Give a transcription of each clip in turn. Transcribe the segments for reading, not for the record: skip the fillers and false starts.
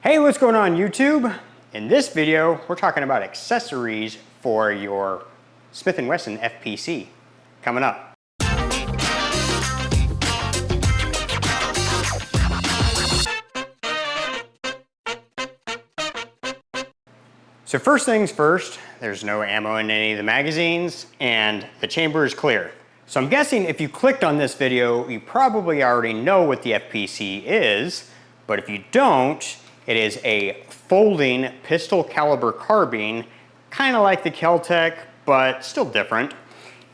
Hey, what's going on YouTube? In this video, we're talking about accessories for your Smith & Wesson FPC. Coming up. So first things first, there's no ammo in any of the magazines and the chamber is clear. So I'm guessing if you clicked on this video, you probably already know what the FPC is, but if you don't, it is a folding pistol caliber carbine, kind of like the Kel-Tec, but still different,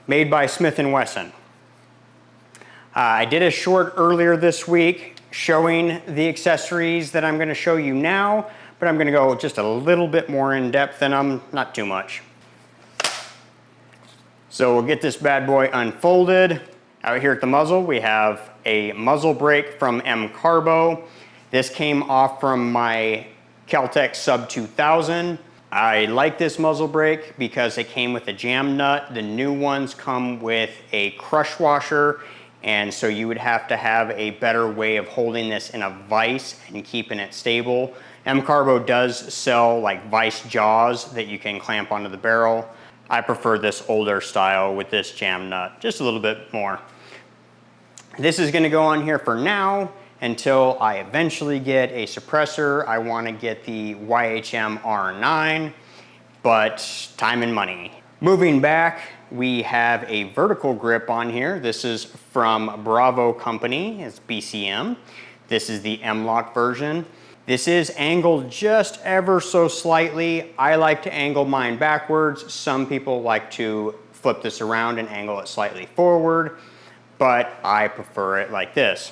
made by Smith & Wesson. I did a short earlier this week showing the accessories that I'm going to show you now, but I'm going to go just a little bit more in depth in them, not too much. So we'll get this bad boy unfolded. Out here at the muzzle, we have a muzzle brake from M Carbo. This came off from my Kel-Tec Sub 2000. I like this muzzle brake because it came with a jam nut. The new ones come with a crush washer, and so you would have to have a better way of holding this in a vise and keeping it stable. M Carbo does sell like vise jaws that you can clamp onto the barrel. I prefer this older style with this jam nut, just a little bit more. This is gonna go on here for now until I eventually get a suppressor. I want to get the YHM R9, but time and money. Moving back, we have a vertical grip on here. This is from Bravo Company, it's BCM. This is the M-LOK version. This is angled just ever so slightly. I like to angle mine backwards. Some people like to flip this around and angle it slightly forward, but I prefer it like this.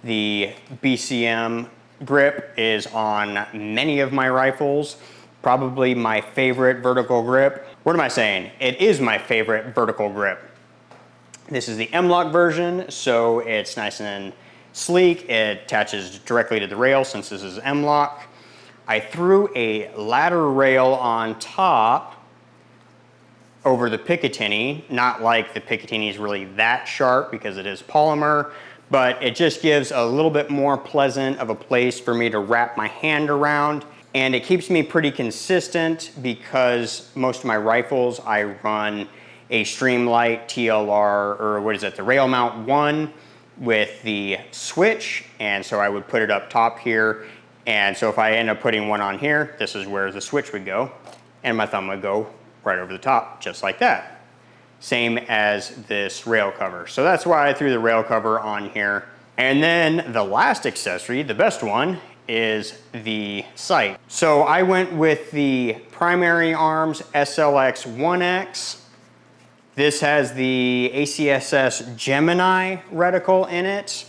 The BCM grip is on many of my rifles, probably my favorite vertical grip. What am I saying? It is my favorite vertical grip. This is the M-LOK version, so it's nice and sleek. It attaches directly to the rail since this is M-LOK. I threw a ladder rail on top over the Picatinny, not like the Picatinny is really that sharp because it is polymer, but it just gives a little bit more pleasant of a place for me to wrap my hand around, and it keeps me pretty consistent because most of my rifles I run a Streamlight TLR, or what is it, the rail mount 1 with the switch, and so I would put it up top here, and so if I end up putting one on here, this is where the switch would go, and my thumb would go right over the top, just like that. Same as this rail cover. So that's why I threw the rail cover on here. And then the last accessory, the best one, is the sight. So I went with the Primary Arms SLX 1X. This has the ACSS Gemini reticle in it,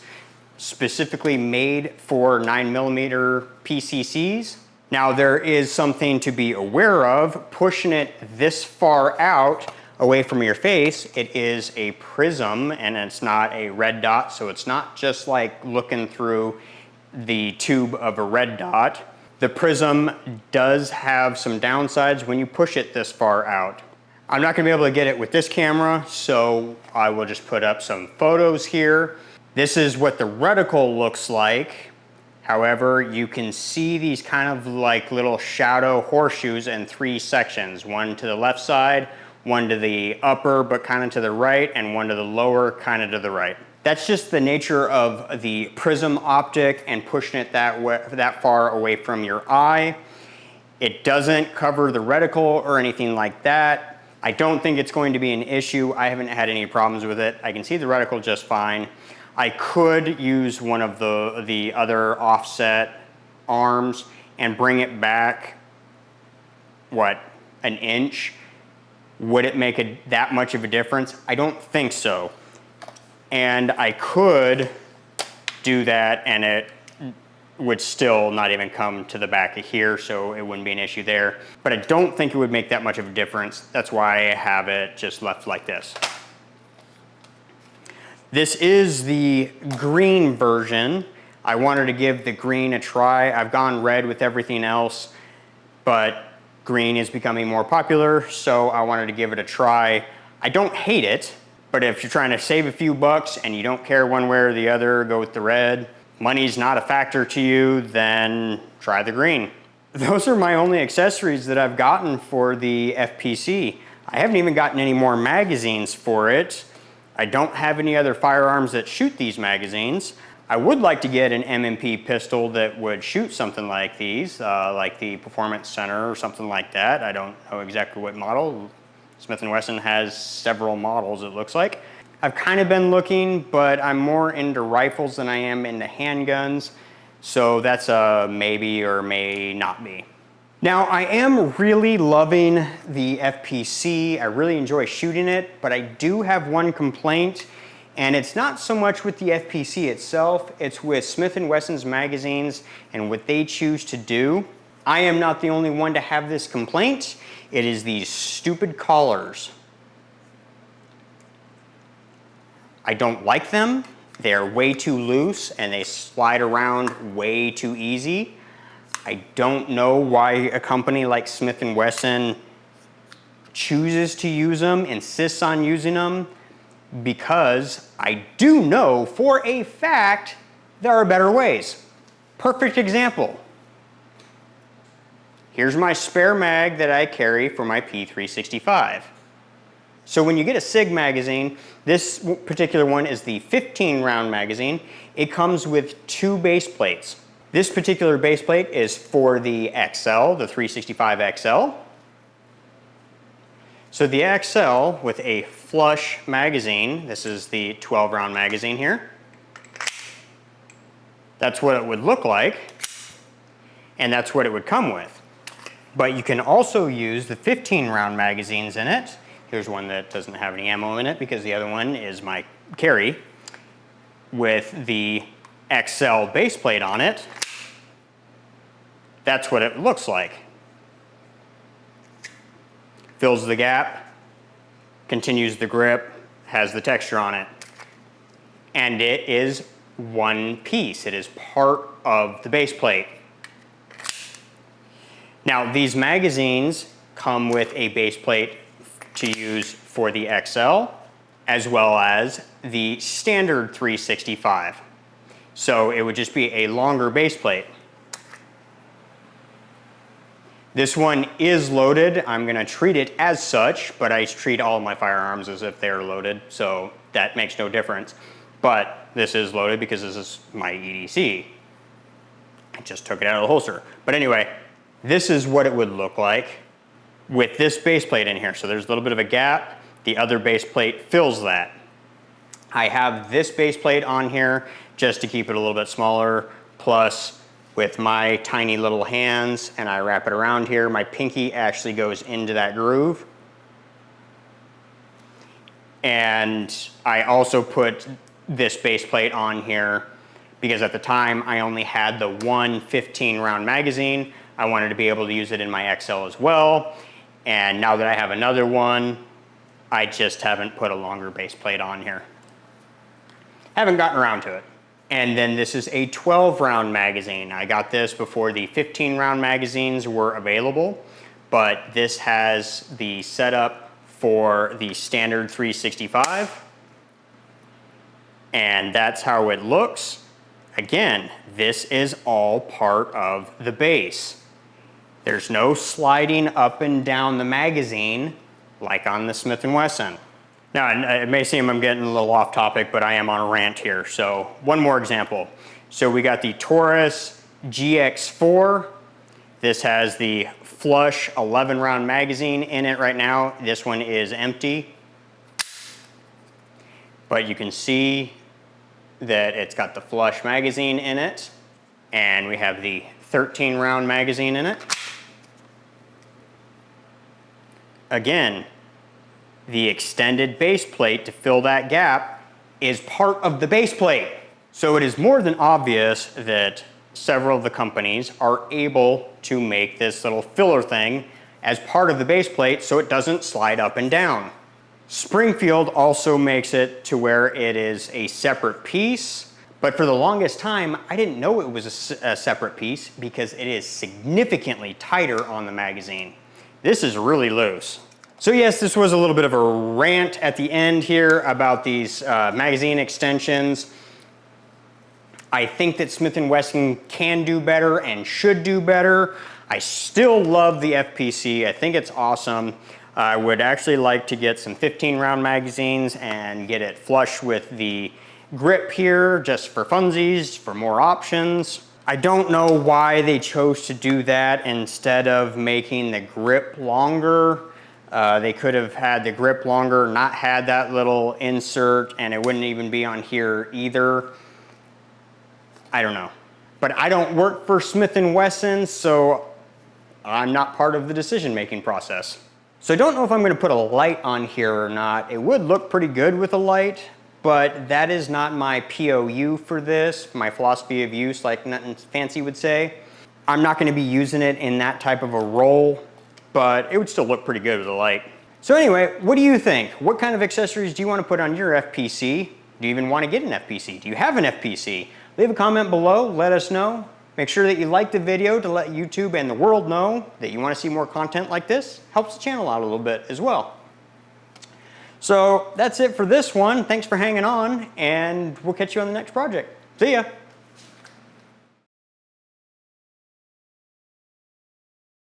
specifically made for 9mm PCCs. Now there is something to be aware of. Pushing it this far out away from your face, it is a prism and it's not a red dot, so it's not just like looking through the tube of a red dot. The prism does have some downsides when you push it this far out. I'm not gonna be able to get it with this camera, so I will just put up some photos here. This is what the reticle looks like. However, you can see these kind of like little shadow horseshoes in 3 sections, one to the left side, one to the upper but kind of to the right, and one to the lower kind of to the right. That's just the nature of the prism optic and pushing it that far away from your eye. It doesn't cover the reticle or anything like that. I don't think it's going to be an issue. I haven't had any problems with it. I can see the reticle just fine. I could use one of the other offset arms and bring it back, what, an inch? Would it make that much of a difference? I don't think so. And I could do that and it would still not even come to the back of here, so it wouldn't be an issue there. But I don't think it would make that much of a difference. That's why I have it just left like this. This is the green version. I wanted to give the green a try. I've gone red with everything else, but green is becoming more popular, so I wanted to give it a try. I don't hate it, but if you're trying to save a few bucks and you don't care one way or the other, go with the red. money's not a factor to you, then try the green. Those are my only accessories that I've gotten for the FPC. I haven't even gotten any more magazines for it. I don't have any other firearms that shoot these magazines. I would like to get an M&P pistol that would shoot something like these, like the Performance Center or something like that. I don't know exactly what model. Smith & Wesson has several models, it looks like. I've kind of been looking, but I'm more into rifles than I am into handguns. So that's a maybe or may not be. Now, I am really loving the FPC. I really enjoy shooting it, but I do have one complaint, and it's not so much with the FPC itself, it's with Smith & Wesson's magazines and what they choose to do. I am not the only one to have this complaint. It is these stupid collars. I don't like them. They're way too loose and they slide around way too easy. I don't know why a company like Smith & Wesson chooses to use them, insists on using them, because I do know for a fact there are better ways. Perfect example. Here's my spare mag that I carry for my P365. So when you get a SIG magazine, this particular one is the 15 round magazine. It comes with 2 base plates. This particular base plate is for the XL, the 365 XL. So the XL with a flush magazine, this is the 12 round magazine here. That's what it would look like, and that's what it would come with. But you can also use the 15 round magazines in it. Here's one that doesn't have any ammo in it because the other one is my carry with the XL base plate on it. That's what it looks like. Fills the gap, continues the grip, has the texture on it. And it is one piece. It is part of the base plate. Now, these magazines come with a base plate to use for the XL, as well as the standard 365. So it would just be a longer base plate. This one is loaded. I'm gonna treat it as such, but I treat all of my firearms as if they're loaded, so that makes no difference. But this is loaded because this is my EDC. I just took it out of the holster. But anyway, this is what it would look like with this base plate in here. So there's a little bit of a gap. The other base plate fills that. I have this base plate on here just to keep it a little bit smaller, plus with my tiny little hands, and I wrap it around here, my pinky actually goes into that groove. And I also put this base plate on here because at the time I only had the one 15 round magazine. I wanted to be able to use it in my XL as well. And now that I have another one, I just haven't put a longer base plate on here. Haven't gotten around to it. And then this is a 12 round magazine. I got this before the 15 round magazines were available, but this has the setup for the standard 365. And that's how it looks. Again, this is all part of the base. There's no sliding up and down the magazine like on the Smith & Wesson. Now, it may seem I'm getting a little off topic, but I am on a rant here. So one more example. So we got the Taurus GX4. This has the flush 11 round magazine in it right now. This one is empty. But you can see that it's got the flush magazine in it. And we have the 13 round magazine in it. Again, the extended base plate to fill that gap is part of the base plate. So it is more than obvious that several of the companies are able to make this little filler thing as part of the base plate so it doesn't slide up and down. Springfield also makes it to where it is a separate piece, but for the longest time, I didn't know it was a separate piece because it is significantly tighter on the magazine. This is really loose. So yes, this was a little bit of a rant at the end here about these magazine extensions. I think that Smith & Wesson can do better and should do better. I still love the FPC. I think it's awesome. I would actually like to get some 15 round magazines and get it flush with the grip here just for funsies, for more options. I don't know why they chose to do that instead of making the grip longer. They could have had the grip longer, not had that little insert, and it wouldn't even be on here either. I don't know. But I don't work for Smith & Wesson, so I'm not part of the decision-making process. So I don't know if I'm gonna put a light on here or not. It would look pretty good with a light, but that is not my POU for this, my philosophy of use, like Nothing Fancy would say. I'm not gonna be using it in that type of a role, but it would still look pretty good with a light. So anyway, what do you think? What kind of accessories do you wanna put on your FPC? Do you even wanna get an FPC? Do you have an FPC? Leave a comment below, let us know. Make sure that you like the video to let YouTube and the world know that you wanna see more content like this. Helps the channel out a little bit as well. So that's it for this one. Thanks for hanging on, and we'll catch you on the next project. See ya.